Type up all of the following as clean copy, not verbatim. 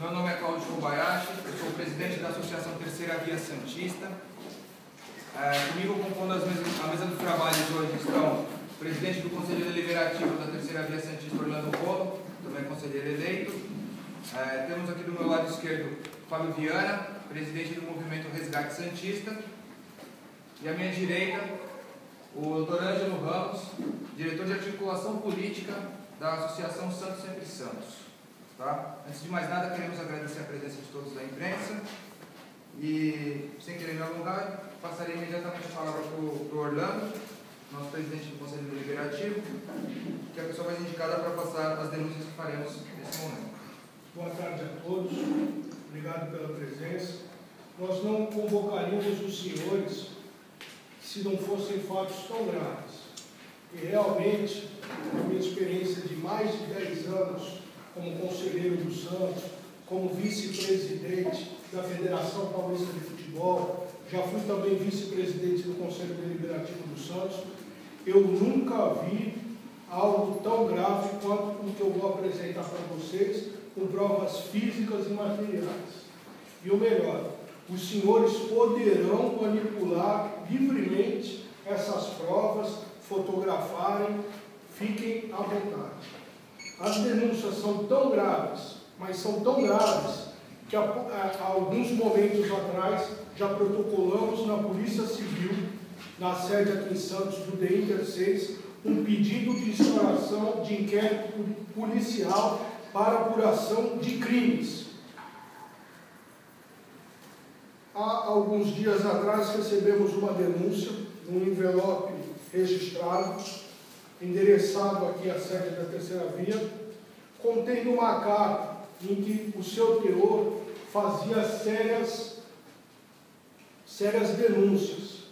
Meu nome é Cláudio Kobayashi, eu sou o presidente da Associação Terceira Via Santista. Comigo compondo a mesa dos trabalhos hoje estão o presidente do Conselho Deliberativo da Terceira Via Santista, Orlando Polo, também conselheiro eleito. Temos aqui do meu lado esquerdo Fábio Viana, presidente do Movimento Resgate Santista. E à minha direita, o Dr. Ângelo Ramos, diretor de articulação política da Associação Santos Sempre Santos. Tá? Antes de mais nada, queremos agradecer a presença de todos da imprensa e, sem querer me alongar, passarei imediatamente a palavra para o Orlando, nosso presidente do Conselho Deliberativo, que é a pessoa mais indicada para passar as denúncias que faremos nesse momento. Boa tarde a todos, obrigado pela presença. Nós não convocaríamos os senhores se não fossem fatos tão graves. E realmente, a minha experiência de mais de 10 anos como conselheiro do Santos, como vice-presidente da Federação Paulista de Futebol, já fui também vice-presidente do Conselho Deliberativo do Santos, eu nunca vi algo tão grave quanto o que eu vou apresentar para vocês, com provas físicas e materiais. E o melhor, os senhores poderão manipular livremente essas provas, fotografarem, fiquem à vontade. As denúncias são tão graves, mas são tão graves, que há alguns momentos atrás já protocolamos na Polícia Civil, na sede aqui em Santos, do DI 6, um pedido de instauração de inquérito policial para apuração de crimes. Há alguns dias atrás recebemos uma denúncia, um envelope registrado, endereçado aqui à sede da Terceira Via, contendo uma carta em que o seu teor fazia sérias denúncias,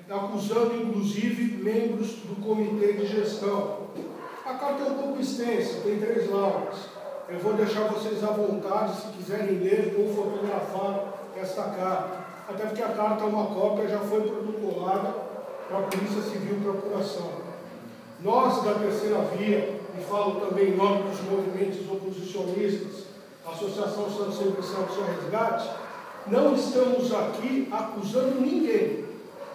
acusando inclusive membros do comitê de gestão. A carta é um pouco extensa, tem 3 laudas. Eu vou deixar vocês à vontade, se quiserem ler ou fotografar esta carta. Até porque a carta, uma cópia, já foi protocolada para a Polícia Civil para apuração. Nós, da Terceira Via, e falo também em nome dos movimentos oposicionistas, Associação Santos Sempre Santos e Resgate, não estamos aqui acusando ninguém.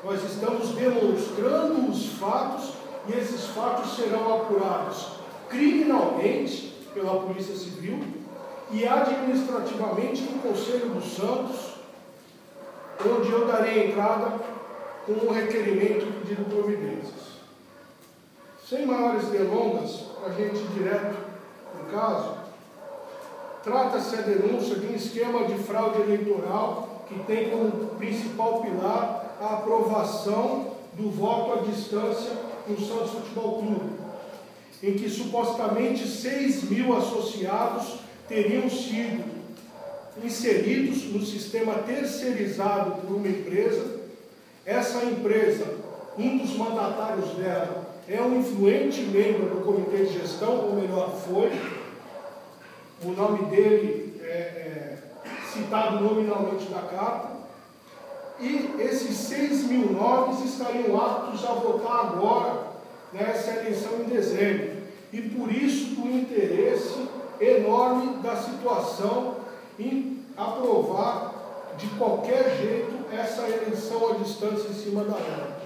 Nós estamos demonstrando os fatos e esses fatos serão apurados criminalmente pela Polícia Civil e administrativamente no Conselho dos Santos, onde eu darei entrada com um requerimento e pedido de providências. Sem maiores delongas, para a gente ir direto no caso, trata-se a denúncia de um esquema de fraude eleitoral que tem como principal pilar a aprovação do voto à distância no Santos Futebol Clube, em que supostamente 6.000 associados teriam sido inseridos no sistema terceirizado por uma empresa. Essa empresa, um dos mandatários dela, é um influente membro do comitê de gestão, ou melhor, foi. O nome dele é citado nominalmente na carta. E esses 6.000 nomes estariam aptos a votar agora, nessa eleição em dezembro. E por isso, do interesse enorme da situação em aprovar de qualquer jeito essa eleição à distância em cima da hora.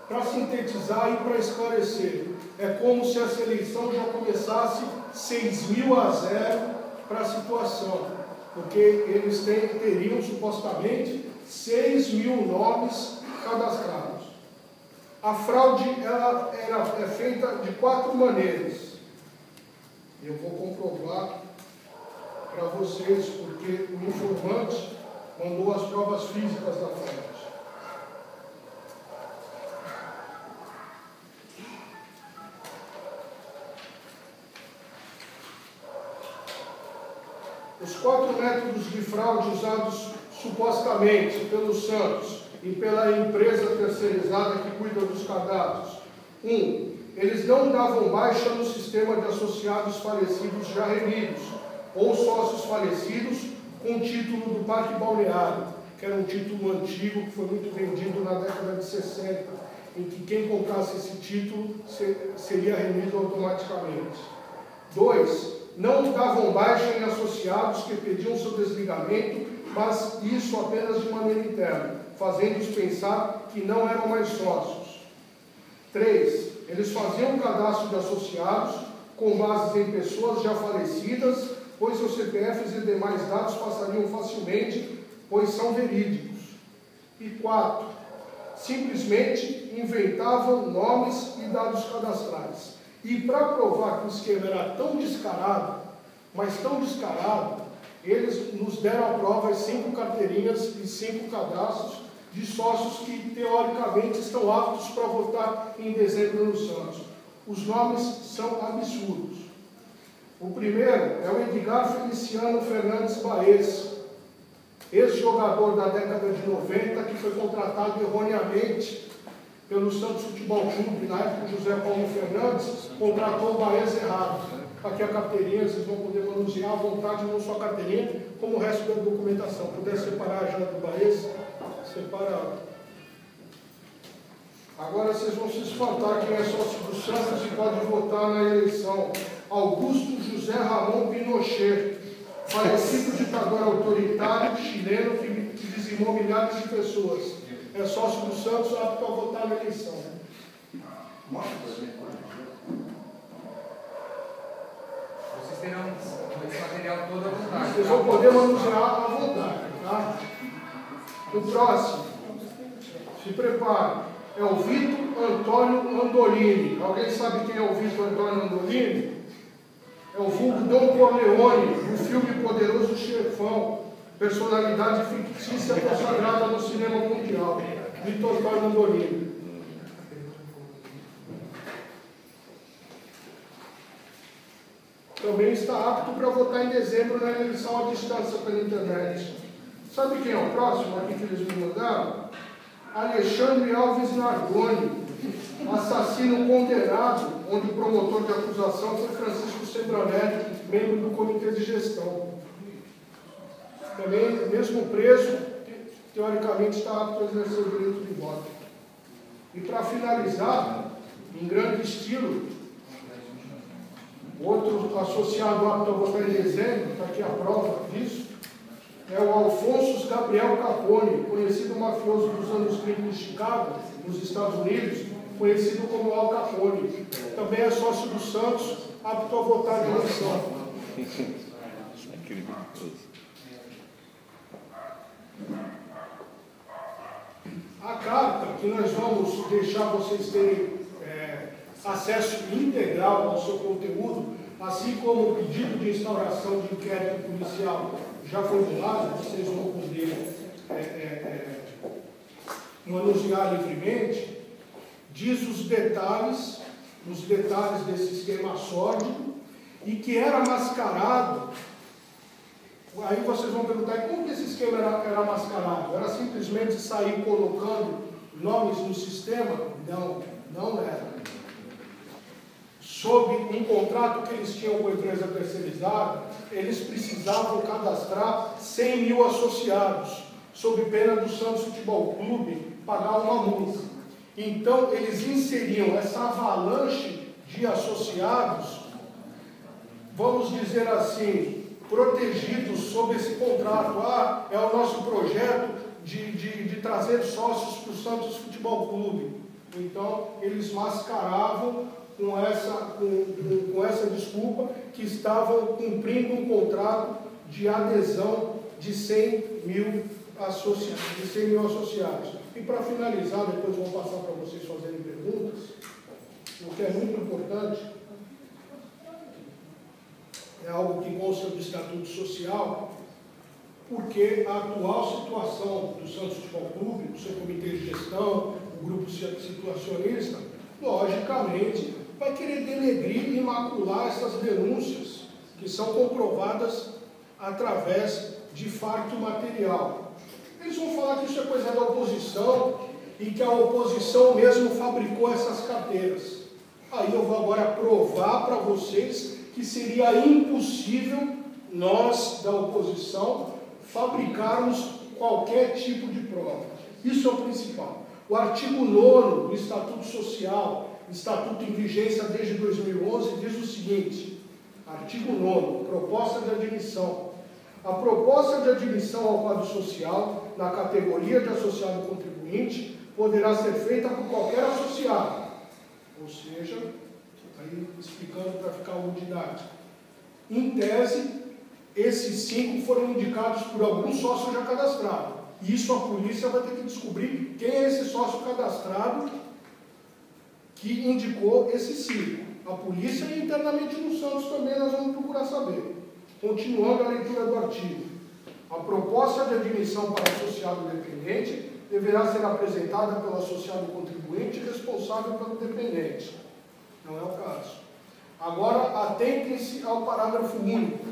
Para sintetizar e para esclarecer, é como se essa eleição já começasse 6.000-0 para a situação, porque eles teriam supostamente 6.000 nomes cadastrados. A fraude é feita de 4 maneiras. Eu vou comprovar para vocês, porque o informante mandou as provas físicas da fraude. Os 4 métodos de fraude usados supostamente pelo Santos e pela empresa terceirizada que cuida dos cadastros. 1. Eles não davam baixa no sistema de associados falecidos já remidos, ou sócios falecidos com o título do Parque Balneário, que era um título antigo que foi muito vendido na década de 60, em que quem comprasse esse título seria remido automaticamente. 2. não davam baixa em associados que pediam seu desligamento, mas isso apenas de maneira interna, fazendo-os pensar que não eram mais sócios. 3. Eles faziam um cadastro de associados com base em pessoas já falecidas, pois seus CPFs e demais dados passariam facilmente, pois são verídicos. E 4. Simplesmente inventavam nomes e dados cadastrais. E para provar que o esquema era tão descarado, mas tão descarado, eles nos deram a prova as 5 carteirinhas e 5 cadastros de sócios que, teoricamente, estão aptos para votar em dezembro no Santos. Os nomes são absurdos. O primeiro é o Edgar Feliciano Fernandes Baez, ex-jogador da década de 90, que foi contratado erroneamente pelo Santos Futebol Clube. Na época, o José Paulo Fernandes contratou o Baez errado. Aqui a carteirinha, vocês vão poder manusear à vontade, não só a carteirinha, como o resto da documentação. Puder separar já do Baez, separa. Agora vocês vão se espantar quem é sócio do Santos e pode votar na eleição. Augusto José Ramon Pinochet, falecido ditador autoritário chileno que dizimou milhares de pessoas. É sócio do Santos, apto a votar na eleição. Vocês terão esse material todo à vontade. Vocês vão poder manusear à vontade, tá? O próximo, se prepare, é o Vitor Antônio Andolini. Alguém sabe quem é o Vitor Antônio Andolini? É o vulgo Dom Corleone, do filme Poderoso Chefão, personalidade fictícia consagrada no cinema mundial. Vitor Antônio Andolini. Também está apto para votar em dezembro na eleição à distância pela internet. Sabe quem é o próximo aqui que eles me mandaram? Alexandre Alves Nardoni, assassino condenado, onde o promotor de acusação foi Francisco Sebranelli, membro do comitê de gestão. Também, mesmo preso, teoricamente está apto a exercer o direito de voto. E para finalizar, em grande estilo, outro associado apto a votar em dezembro, está aqui a prova disso, é o Alfonso Gabriel Capone, conhecido mafioso dos anos 30 de Chicago, nos Estados Unidos, conhecido como Al Capone. Também é sócio do Santos, apto a votar em eleição. A carta que nós vamos deixar vocês terem acesso integral ao seu conteúdo, assim como o pedido de instauração de inquérito policial já formulado, vocês vão poder manusear livremente, diz os detalhes desse esquema sórdido e que era mascarado. Aí vocês vão perguntar, como que esse esquema era mascarado? Era simplesmente sair colocando nomes no sistema? Não era. Sob um contrato que eles tinham com a empresa terceirizada, eles precisavam cadastrar 100 mil associados, sob pena do Santos Futebol Clube pagar uma multa. Então, eles inseriam essa avalanche de associados, vamos dizer assim, protegidos sob esse contrato. É o nosso projeto de trazer sócios para o Santos Futebol Clube. Então, eles mascaravam com essa desculpa que estavam cumprindo um contrato de adesão de 100 mil associados. E para finalizar, depois vou passar para vocês fazerem perguntas, o que é muito importante, é algo que consta do Estatuto Social, porque a atual situação do Santos Futebol Clube, do seu comitê de gestão, o grupo situacionista, logicamente, vai querer denegrir e macular essas denúncias que são comprovadas através de fato material. Eles vão falar que isso é coisa da oposição e que a oposição mesmo fabricou essas carteiras. Aí eu vou agora provar para vocês que seria impossível nós, da oposição, fabricarmos qualquer tipo de prova. Isso é o principal. O artigo 9º do Estatuto Social, Estatuto em vigência desde 2011, diz o seguinte: Artigo 9º, proposta de admissão. A proposta de admissão ao quadro social, na categoria de associado contribuinte, poderá ser feita por qualquer associado. Ou seja, aí explicando para ficar algo didático. Em tese, esses 5 foram indicados por algum sócio já cadastrado. Isso a polícia vai ter que descobrir quem é esse sócio cadastrado que indicou esses 5. A polícia e internamente no Santos também nós vamos procurar saber. Continuando a leitura do artigo. A proposta de admissão para associado dependente deverá ser apresentada pelo associado contribuinte responsável pelo dependente. Não é o caso. Agora, atentem-se ao parágrafo único.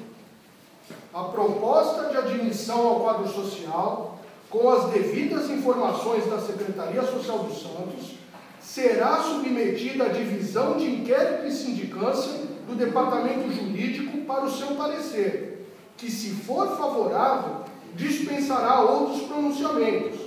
A proposta de admissão ao quadro social, com as devidas informações da Secretaria Social do Santos, será submetida à divisão de inquérito e sindicância do Departamento Jurídico para o seu parecer, que, se for favorável, dispensará outros pronunciamentos.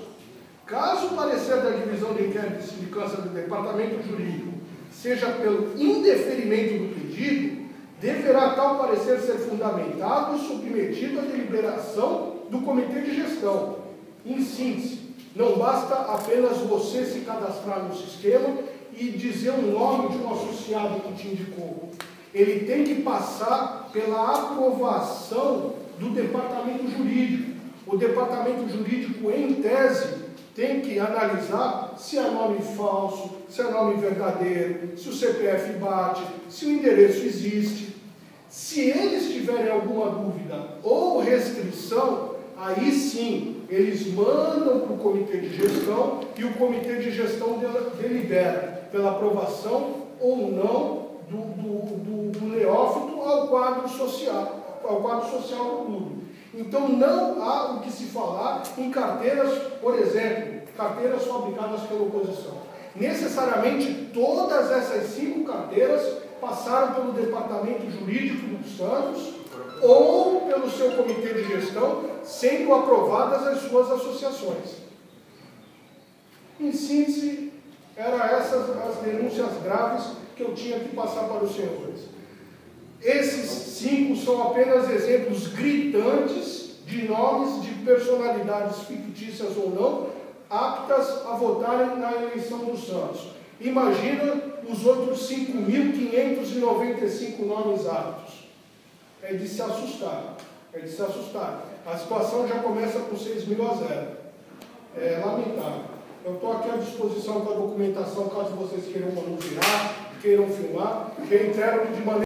Caso o parecer da divisão de inquérito e sindicância do Departamento Jurídico seja pelo indeferimento do pedido, deverá tal parecer ser fundamentado e submetido à deliberação do Comitê de Gestão. Em síntese, não basta apenas você se cadastrar no sistema e dizer o nome de um associado que te indicou. Ele tem que passar pela aprovação do Departamento Jurídico. O Departamento Jurídico, em tese, tem que analisar se é nome falso, se é nome verdadeiro, se o CPF bate, se o endereço existe. Se eles tiverem alguma dúvida ou restrição, aí sim, eles mandam para o Comitê de Gestão e o Comitê de Gestão delibera pela aprovação ou não do neófito ao quadro social do clube. Então, não há o que se falar em carteiras, por exemplo, carteiras fabricadas pela oposição. Necessariamente, todas essas 5 carteiras passaram pelo Departamento Jurídico do Santos ou pelo seu Comitê de Gestão, sendo aprovadas as suas associações. Em síntese, eram essas as denúncias graves que eu tinha que passar para os senhores. Esses 5 são apenas exemplos gritantes de nomes de personalidades fictícias ou não, aptas a votarem na eleição do Santos. Imagina os outros 5.595 nomes aptos. É de se assustar. É de se assustar. A situação já começa com 6.000-0. É lamentável. Eu estou aqui à disposição com a documentação, caso vocês queiram manusear, queiram filmar. Reitero de maneira